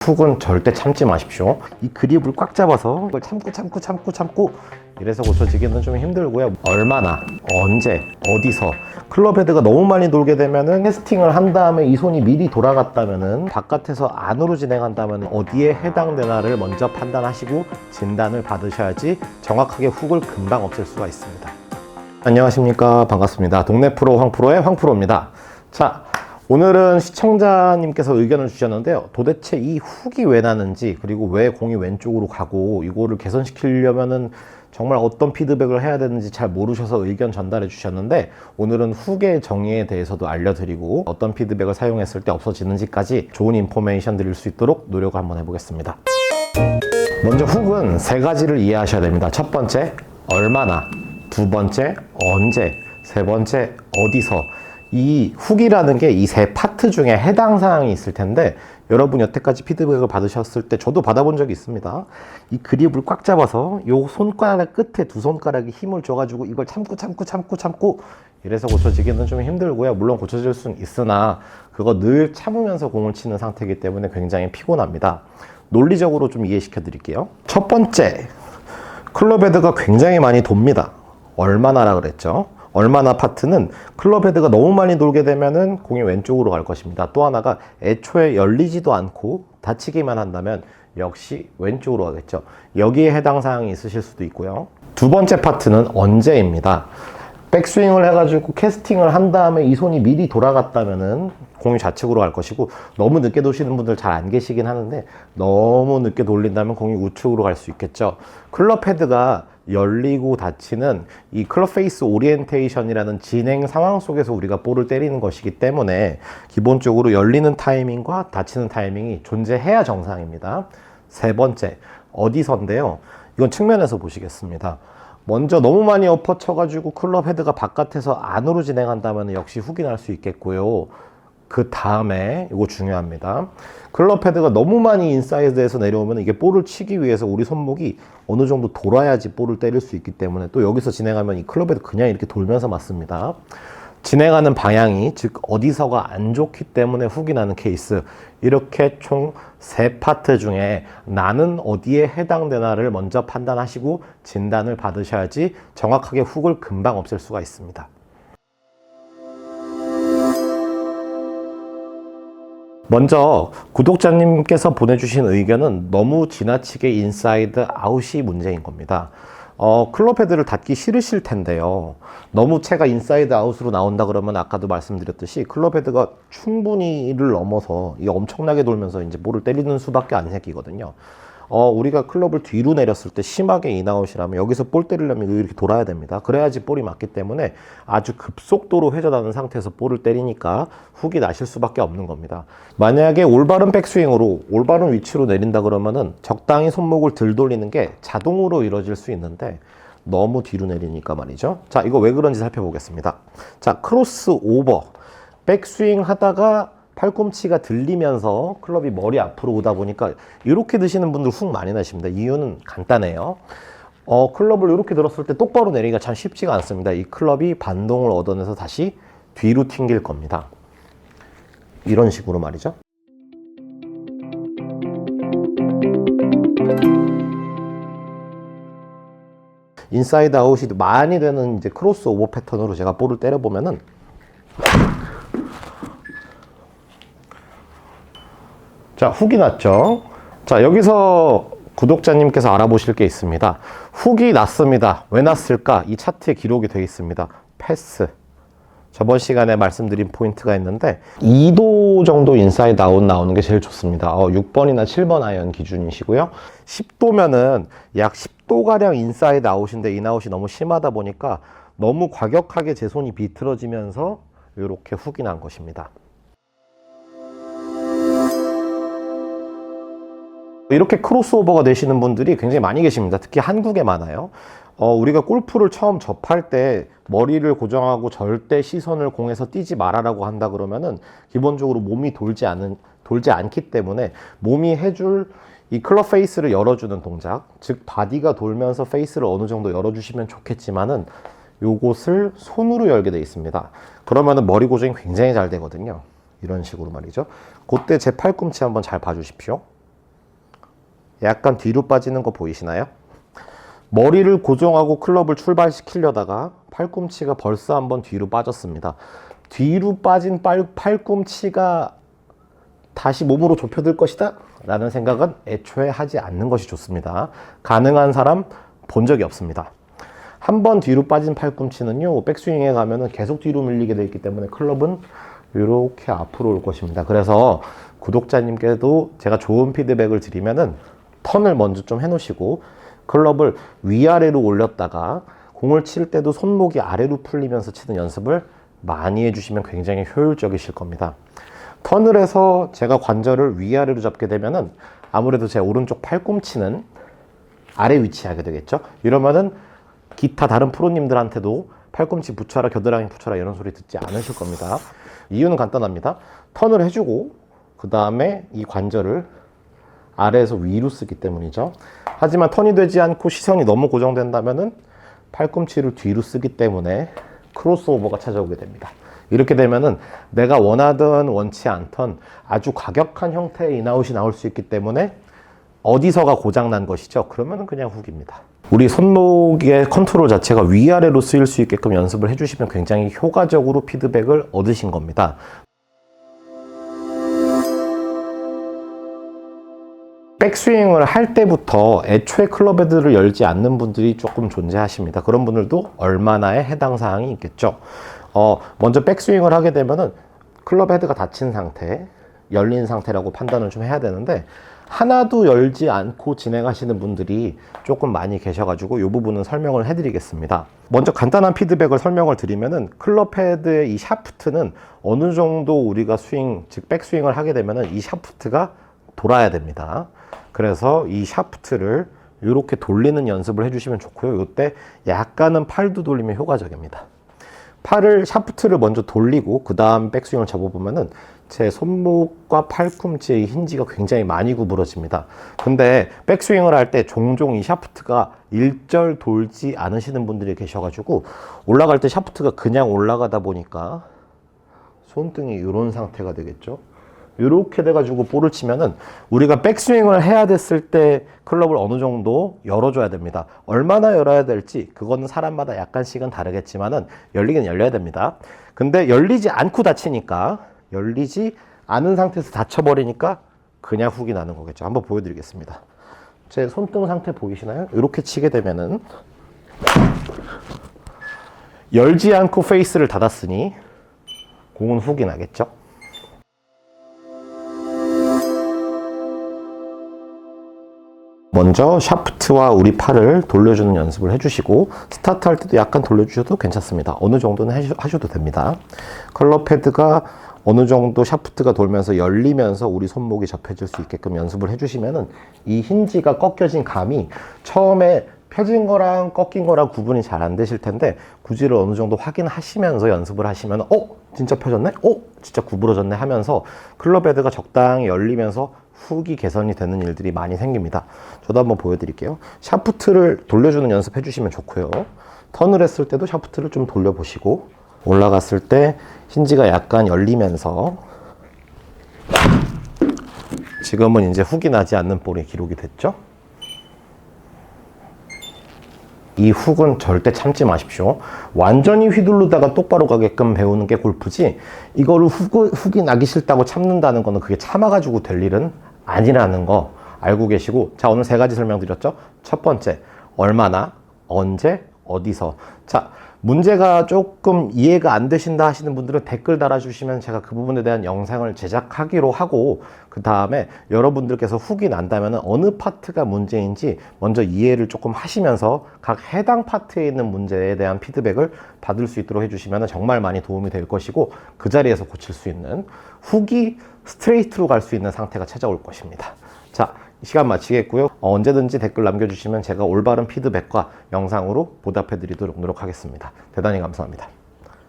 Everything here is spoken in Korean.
훅은 절대 참지 마십시오. 이 그립을 꽉 잡아서 이걸 참고 이래서 고쳐지기는 좀 힘들고요. 얼마나, 언제, 어디서 클럽 헤드가 너무 많이 돌게 되면은 캐스팅을 한 다음에 이 손이 미리 돌아갔다면은 바깥에서 안으로 진행한다면 어디에 해당되나를 먼저 판단하시고 진단을 받으셔야지 정확하게 훅을 금방 없앨 수가 있습니다. 안녕하십니까, 반갑습니다. 동네 프로 황프로의 황프로입니다. 자, 오늘은 시청자님께서 의견을 주셨는데요. 도대체 이 훅이 왜 나는지, 그리고 왜 공이 왼쪽으로 가고 이거를 개선시키려면은 정말 어떤 피드백을 해야 되는지 잘 모르셔서 의견 전달해 주셨는데, 오늘은 훅의 정의에 대해서도 알려드리고 어떤 피드백을 사용했을 때 없어지는지까지 좋은 인포메이션 드릴 수 있도록 노력을 한번 해보겠습니다. 먼저 훅은 세 가지를 이해하셔야 됩니다. 첫 번째, 얼마나. 두 번째, 언제. 세 번째, 어디서. 이 훅이라는 게 이 세 파트 중에 해당 사항이 있을 텐데, 여러분 여태까지 피드백을 받으셨을 때 저도 받아본 적이 있습니다. 이 그립을 꽉 잡아서 요 손가락 끝에 두 손가락에 힘을 줘가지고 이걸 참고 이래서 고쳐지기는 좀 힘들고요. 물론 고쳐질 수는 있으나 그거 늘 참으면서 공을 치는 상태이기 때문에 굉장히 피곤합니다. 논리적으로 좀 이해시켜 드릴게요. 첫 번째, 클럽 헤드가 굉장히 많이 돕니다. 얼마나라 그랬죠? 얼마나 파트는 클럽 헤드가 너무 많이 돌게 되면은 공이 왼쪽으로 갈 것입니다. 또 하나가 애초에 열리지도 않고 닫히기만 한다면 역시 왼쪽으로 가겠죠. 여기에 해당 사항이 있으실 수도 있고요. 두 번째 파트는 언제입니다. 백스윙을 해가지고 캐스팅을 한 다음에 이 손이 미리 돌아갔다면은 공이 좌측으로 갈 것이고, 너무 늦게 도시는 분들 잘 안 계시긴 하는데 너무 늦게 돌린다면 공이 우측으로 갈 수 있겠죠. 클럽 헤드가 열리고 닫히는 이 클럽 페이스 오리엔테이션이라는 진행 상황 속에서 우리가 볼을 때리는 것이기 때문에 기본적으로 열리는 타이밍과 닫히는 타이밍이 존재해야 정상입니다. 세 번째, 어디서인데요. 이건 측면에서 보시겠습니다. 먼저 너무 많이 엎어 쳐가지고 클럽 헤드가 바깥에서 안으로 진행한다면 역시 훅이 날 수 있겠고요. 그 다음에 이거 중요합니다. 클럽 헤드가 너무 많이 인사이드에서 내려오면 이게 볼을 치기 위해서 우리 손목이 어느 정도 돌아야지 볼을 때릴 수 있기 때문에, 또 여기서 진행하면 이 클럽 헤드 그냥 이렇게 돌면서 맞습니다. 진행하는 방향이, 즉 어디서가 안 좋기 때문에 훅이 나는 케이스, 이렇게 총 세 파트 중에 나는 어디에 해당되나를 먼저 판단하시고 진단을 받으셔야지 정확하게 훅을 금방 없앨 수가 있습니다. 먼저 구독자님께서 보내주신 의견은 너무 지나치게 인사이드 아웃이 문제인 겁니다. 클럽 헤드를 닫기 싫으실 텐데요. 너무 채가 인사이드 아웃으로 나온다 그러면 아까도 말씀드렸듯이 클럽 헤드가 충분히를 넘어서 이게 엄청나게 돌면서 이제 볼을 때리는 수밖에 안 생기거든요. 우리가 클럽을 뒤로 내렸을 때 심하게 인아웃이라면 여기서 볼 때리려면 이렇게 돌아야 됩니다. 그래야지 볼이 맞기 때문에 아주 급속도로 회전하는 상태에서 볼을 때리니까 훅이 나실 수밖에 없는 겁니다. 만약에 올바른 백스윙으로 올바른 위치로 내린다 그러면은 적당히 손목을 들 돌리는 게 자동으로 이루어질 수 있는데 너무 뒤로 내리니까 말이죠. 자, 이거 왜 그런지 살펴보겠습니다. 자, 크로스 오버. 백스윙 하다가 팔꿈치가 들리면서 클럽이 머리 앞으로 오다 보니까 이렇게 드시는 분들 훅 많이 나십니다. 이유는 간단해요. 클럽을 이렇게 들었을 때 똑바로 내리기가 참 쉽지가 않습니다. 이 클럽이 반동을 얻어내서 다시 뒤로 튕길 겁니다. 이런 식으로 말이죠. 인사이드 아웃이 많이 되는 이제 크로스 오버 패턴으로 제가 볼을 때려보면은 자, 훅이 났죠. 자, 여기서 구독자님께서 알아보실 게 있습니다. 훅이 났습니다. 왜 났을까? 이 차트에 기록이 되어 있습니다. 패스. 저번 시간에 말씀드린 포인트가 있는데 2도 정도 인사이드 아웃 나오는 게 제일 좋습니다. 6번이나 7번 아이언 기준이시고요. 10도면은 약 10도가량 인사이드 아웃인데 인아웃이 너무 심하다 보니까 너무 과격하게 제 손이 비틀어지면서 이렇게 훅이 난 것입니다. 이렇게 크로스오버가 되시는 분들이 굉장히 많이 계십니다. 특히 한국에 많아요. 우리가 골프를 처음 접할 때 머리를 고정하고 절대 시선을 공에서 띄지 말아라고 한다 그러면은 기본적으로 몸이 돌지 않기 때문에 몸이 해줄 이 클럽 페이스를 열어주는 동작, 즉 바디가 돌면서 페이스를 어느 정도 열어주시면 좋겠지만은 요것을 손으로 열게 되어 있습니다. 그러면은 머리 고정이 굉장히 잘 되거든요. 이런 식으로 말이죠. 그때 제 팔꿈치 한번 잘 봐주십시오. 약간 뒤로 빠지는 거 보이시나요? 머리를 고정하고 클럽을 출발시키려다가 팔꿈치가 벌써 한번 뒤로 빠졌습니다. 뒤로 빠진 팔꿈치가 다시 몸으로 좁혀들 것이다 라는 생각은 애초에 하지 않는 것이 좋습니다. 가능한 사람 본 적이 없습니다. 한번 뒤로 빠진 팔꿈치는요, 백스윙에 가면은 계속 뒤로 밀리게 되어 있기 때문에 클럽은 이렇게 앞으로 올 것입니다. 그래서 구독자님께도 제가 좋은 피드백을 드리면은 턴을 먼저 좀 해놓으시고 클럽을 위아래로 올렸다가 공을 칠 때도 손목이 아래로 풀리면서 치는 연습을 많이 해주시면 굉장히 효율적이실 겁니다. 턴을 해서 제가 관절을 위아래로 잡게 되면은 아무래도 제 오른쪽 팔꿈치는 아래 위치하게 되겠죠. 이러면은 기타 다른 프로님들한테도 팔꿈치 붙여라, 겨드랑이 붙여라 이런 소리 듣지 않으실 겁니다. 이유는 간단합니다. 턴을 해주고 그 다음에 이 관절을 아래에서 위로 쓰기 때문이죠. 하지만 턴이 되지 않고 시선이 너무 고정된다면은 팔꿈치를 뒤로 쓰기 때문에 크로스오버가 찾아오게 됩니다. 이렇게 되면은 내가 원하든 원치 않던 아주 과격한 형태의 인아웃이 나올 수 있기 때문에 어디서가 고장난 것이죠. 그러면은 그냥 훅입니다. 우리 손목의 컨트롤 자체가 위아래로 쓰일 수 있게끔 연습을 해주시면 굉장히 효과적으로 피드백을 얻으신 겁니다. 백스윙을 할 때부터 애초에 클럽 헤드를 열지 않는 분들이 조금 존재하십니다. 그런 분들도 얼마나의 해당 사항이 있겠죠. 먼저 백스윙을 하게 되면은 클럽 헤드가 닫힌 상태, 열린 상태라고 판단을 좀 해야 되는데 하나도 열지 않고 진행하시는 분들이 조금 많이 계셔가지고 이 부분은 설명을 해드리겠습니다. 먼저 간단한 피드백을 설명을 드리면은 클럽 헤드의 이 샤프트는 어느 정도 우리가 스윙, 즉 백스윙을 하게 되면은 이 샤프트가 돌아야 됩니다. 그래서 이 샤프트를 이렇게 돌리는 연습을 해주시면 좋고요. 이때 약간은 팔도 돌리면 효과적입니다. 팔을 샤프트를 먼저 돌리고 그 다음 백스윙을 잡아보면은 제 손목과 팔꿈치의 힌지가 굉장히 많이 구부러집니다. 근데 백스윙을 할 때 종종 이 샤프트가 일절 돌지 않으시는 분들이 계셔가지고 올라갈 때 샤프트가 그냥 올라가다 보니까 손등이 이런 상태가 되겠죠. 이렇게 돼가지고 볼을 치면은 우리가 백스윙을 해야 됐을 때 클럽을 어느 정도 열어줘야 됩니다. 얼마나 열어야 될지 그거는 사람마다 약간씩은 다르겠지만은 열리긴 열려야 됩니다. 근데 열리지 않고 다치니까, 열리지 않은 상태에서 다쳐버리니까 그냥 훅이 나는 거겠죠. 한번 보여드리겠습니다. 제 손등 상태 보이시나요? 이렇게 치게 되면은 열지 않고 페이스를 닫았으니 공은 훅이 나겠죠. 먼저 샤프트와 우리 팔을 돌려주는 연습을 해주시고 스타트 할 때도 약간 돌려주셔도 괜찮습니다. 어느 정도는 하셔도 됩니다. 클럽 헤드가 어느 정도 샤프트가 돌면서 열리면서 우리 손목이 접혀질 수 있게끔 연습을 해주시면은 이 힌지가 꺾여진 감이 처음에 펴진 거랑 꺾인 거랑 구분이 잘 안 되실 텐데 구질을 어느 정도 확인하시면서 연습을 하시면 진짜 펴졌네? 진짜 구부러졌네 하면서 클럽 헤드가 적당히 열리면서 훅이 개선이 되는 일들이 많이 생깁니다. 저도 한번 보여드릴게요. 샤프트를 돌려주는 연습 해주시면 좋고요. 턴을 했을 때도 샤프트를 좀 돌려보시고 올라갔을 때 힌지가 약간 열리면서 지금은 이제 훅이 나지 않는 볼이 기록이 됐죠. 이 훅은 절대 참지 마십시오. 완전히 휘두르다가 똑바로 가게끔 배우는 게 골프지 이거를 훅이 나기 싫다고 참는다는 거는 그게 참아가지고 될 일은 아니라는 거 알고 계시고, 자, 오늘 3가지 설명드렸죠. 첫 번째, 얼마나, 언제, 어디서. 자, 문제가 조금 이해가 안 되신다 하시는 분들은 댓글 달아주시면 제가 그 부분에 대한 영상을 제작하기로 하고, 그 다음에 여러분들께서 훅이 난다면 어느 파트가 문제인지 먼저 이해를 조금 하시면서 각 해당 파트에 있는 문제에 대한 피드백을 받을 수 있도록 해주시면 정말 많이 도움이 될 것이고, 그 자리에서 고칠 수 있는, 훅이 스트레이트로 갈 수 있는 상태가 찾아올 것입니다. 자, 시간 마치겠고요. 언제든지 댓글 남겨주시면 제가 올바른 피드백과 영상으로 보답해 드리도록 노력하겠습니다. 대단히 감사합니다.